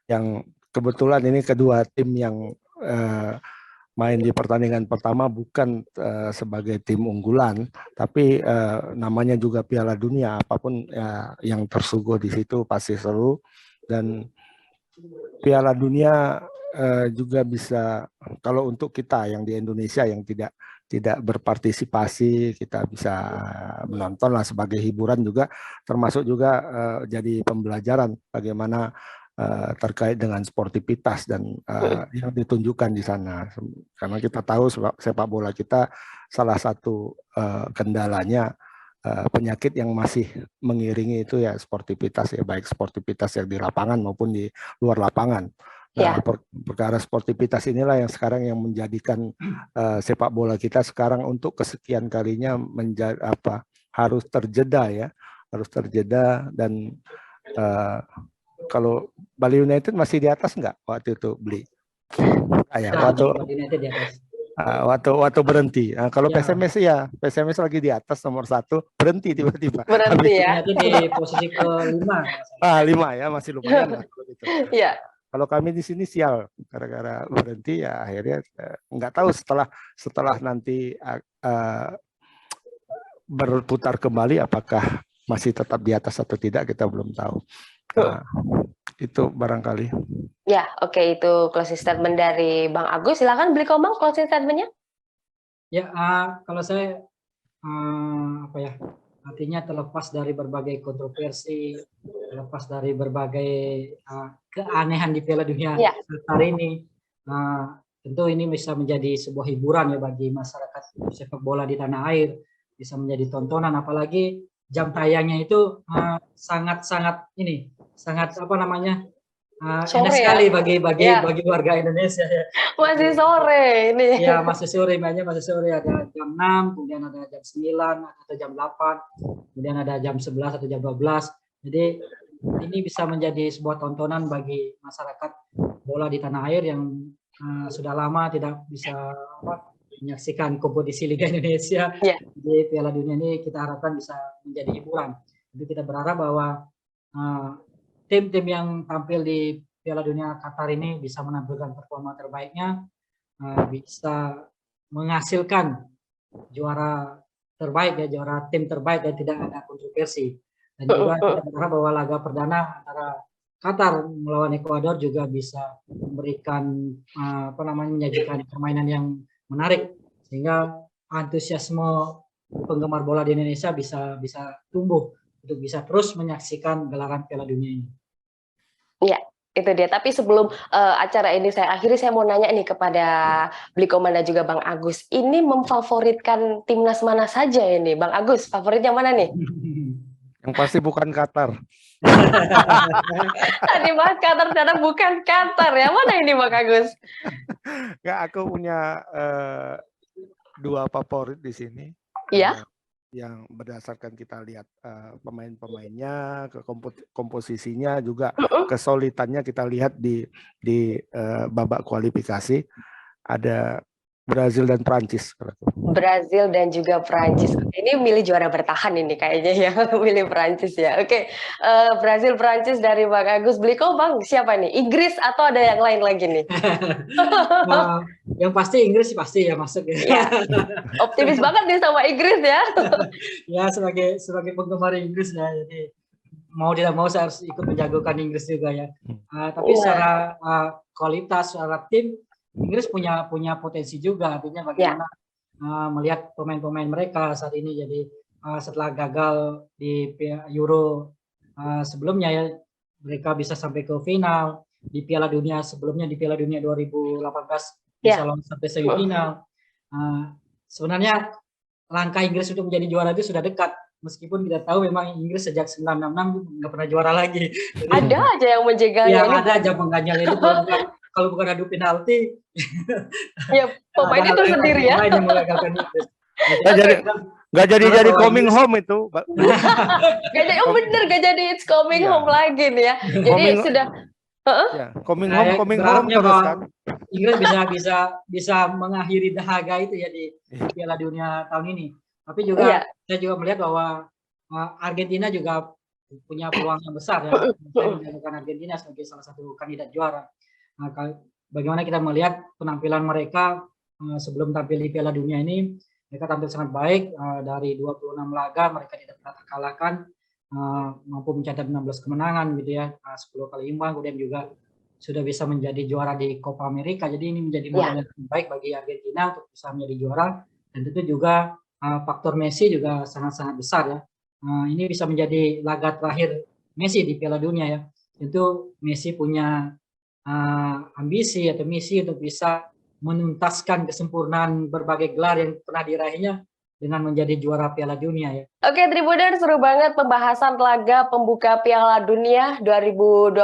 yang kebetulan ini kedua tim yang main di pertandingan pertama bukan sebagai tim unggulan, tapi namanya juga Piala Dunia, apapun yang tersuguh di situ pasti seru. Dan Piala Dunia juga bisa, kalau untuk kita yang di Indonesia yang tidak berpartisipasi, kita bisa menonton lah sebagai hiburan juga, termasuk juga jadi pembelajaran bagaimana terkait dengan sportivitas dan yang ditunjukkan di sana. Karena kita tahu sepak bola kita salah satu kendalanya penyakit yang masih mengiringi itu ya sportivitas ya, baik sportivitas yang di lapangan maupun di luar lapangan. Nah, perkara sportivitas inilah yang sekarang yang menjadikan sepak bola kita sekarang untuk kesekian kalinya harus terjeda ya, dan kalau Bali United masih di atas nggak waktu itu Bli? Waktu berhenti. Kalau PSMS ya, PSMS lagi di atas nomor 1, berhenti tiba-tiba. Berhenti ya. Itu di posisi ke-5. 5 ya, masih lumayan lah kalau gitu. Iya. Kalau kami di sini sial gara-gara berhenti ya, akhirnya nggak tahu setelah nanti berputar kembali apakah masih tetap di atas atau tidak, kita belum tahu. Nah, itu barangkali. Ya, oke, itu closing statement dari Bang Agus. Silakan Bli Komang closing statementnya. Ya, kalau saya artinya terlepas dari berbagai kontroversi, terlepas dari berbagai keanehan di Piala Dunia hari ini, tentu ini bisa menjadi sebuah hiburan ya bagi masyarakat sepak bola di tanah air, bisa menjadi tontonan, apalagi jam tayangnya itu sangat enak sekali bagi warga Indonesia ya. Masih sore ini. Ya, masih sore, mainnya masih sore, ada jam 6, kemudian ada jam 9 atau jam 8, kemudian ada jam 11 atau jam 12. Jadi ini bisa menjadi sebuah tontonan bagi masyarakat bola di tanah air yang sudah lama tidak bisa menyaksikan kompetisi Liga Indonesia. Di Piala Dunia ini kita harapkan bisa menjadi hiburan. Jadi kita berharap bahwa tim-tim yang tampil di Piala Dunia Qatar ini bisa menampilkan performa terbaiknya, bisa menghasilkan juara terbaik ya, juara tim terbaik dan tidak ada kontroversi. Dan juga kita berharap bahwa laga perdana antara Qatar melawan Ekuador juga bisa memberikan menyajikan permainan yang menarik, sehingga antusiasme penggemar bola di Indonesia bisa tumbuh untuk bisa terus menyaksikan gelaran Piala Dunia ini. Iya, itu dia. Tapi sebelum acara ini saya akhiri, saya mau nanya nih kepada Bli Komang dan juga Bang Agus. Ini memfavoritkan timnas mana saja ini, Bang Agus? Favoritnya mana nih? Yang pasti bukan Qatar. Tadi bahas Qatar, ternyata bukan Qatar ya. Mana ini Bang Agus? Nggak, aku punya 2 favorit di sini. Iya. Yang berdasarkan kita lihat pemain-pemainnya, komposisinya, juga kesulitannya kita lihat di babak kualifikasi. Ada Brazil dan Prancis. Brazil dan juga Prancis. Ini milih juara bertahan ini kayaknya ya, milih Prancis ya. Oke, Brazil Prancis dari Bang Agus. Bliko Bang, siapa nih? Inggris atau ada yang lain lagi nih? Yang pasti Inggris pasti ya masuk ya. Ya. Optimis banget nih sama Inggris ya. Ya sebagai penggemar Inggris ya, jadi mau tidak mau saya harus ikut menjagokan Inggris juga ya. Tapi secara kualitas, secara tim Inggris punya potensi juga, artinya bagaimana melihat pemain-pemain mereka saat ini. Jadi setelah gagal di Euro sebelumnya ya, mereka bisa sampai ke final. Di Piala Dunia sebelumnya, di Piala Dunia 2018 bisa lolos sampai semifinal. Sebenarnya langkah Inggris untuk menjadi juara itu sudah dekat, meskipun kita tahu memang Inggris sejak 1966 nggak pernah juara lagi. Jadi, ada aja yang menjegalnya. Ya ada aja pengganjal itu, kalau bukan adu penalti. Ya pemain itu sendiri ya. Nggak jadi coming home itu. Gak jadi, bener gak jadi it's coming home lagi nih ya. Jadi sudah. Coming home terus kan. Inggris bisa mengakhiri dahaga itu ya di Piala Dunia tahun ini. Tapi juga saya juga melihat bahwa Argentina juga punya peluang yang besar ya. Saya menjadikan Argentina sebagai salah satu kandidat juara. Bagaimana kita melihat penampilan mereka sebelum tampil di Piala Dunia ini, mereka tampil sangat baik. Dari 26 laga mereka tidak pernah terkalahkan, mampu mencatat 16 kemenangan gitu ya, 10 kali imbang, kemudian juga sudah bisa menjadi juara di Copa America. Jadi ini menjadi modal yang baik bagi Argentina untuk bisa menjadi juara. Dan tentu juga faktor Messi juga sangat-sangat besar ya. Ini bisa menjadi laga terakhir Messi di Piala Dunia ya. Tentu Messi punya ambisi atau misi untuk bisa menuntaskan kesempurnaan berbagai gelar yang pernah diraihnya dengan menjadi juara Piala Dunia ya. Oke, Tribuners, seru banget pembahasan laga pembuka Piala Dunia 2022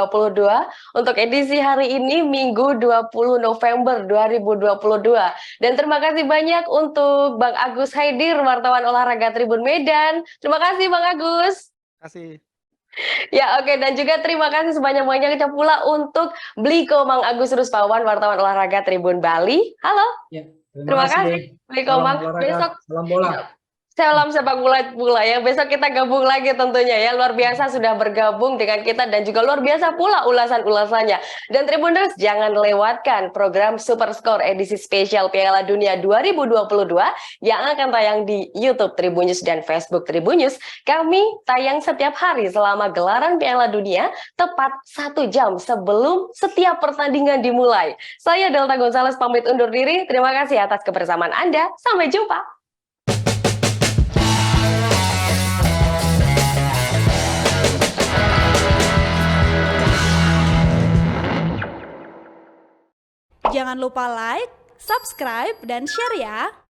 untuk edisi hari ini Minggu 20 November 2022. Dan terima kasih banyak untuk Bang Agus Haidir, wartawan olahraga Tribun Medan. Terima kasih Bang Agus. Terima kasih. Ya oke, dan juga terima kasih sebanyak-banyaknya pula untuk Bliko Mang Agus Ruspawan, wartawan olahraga Tribun Bali. Halo. Ya, terima kasih Bliko Mang. Besok salam bola. Salam sepak bola pula ya. Besok kita gabung lagi tentunya ya. Luar biasa sudah bergabung dengan kita dan juga luar biasa pula ulasan-ulasannya. Dan Tribuners, jangan lewatkan program Super Score edisi spesial Piala Dunia 2022 yang akan tayang di YouTube Tribunnews dan Facebook Tribunnews. Kami tayang setiap hari selama gelaran Piala Dunia tepat 1 jam sebelum setiap pertandingan dimulai. Saya Delta Gonzales pamit undur diri. Terima kasih atas kebersamaan Anda. Sampai jumpa. Jangan lupa like, subscribe, dan share ya!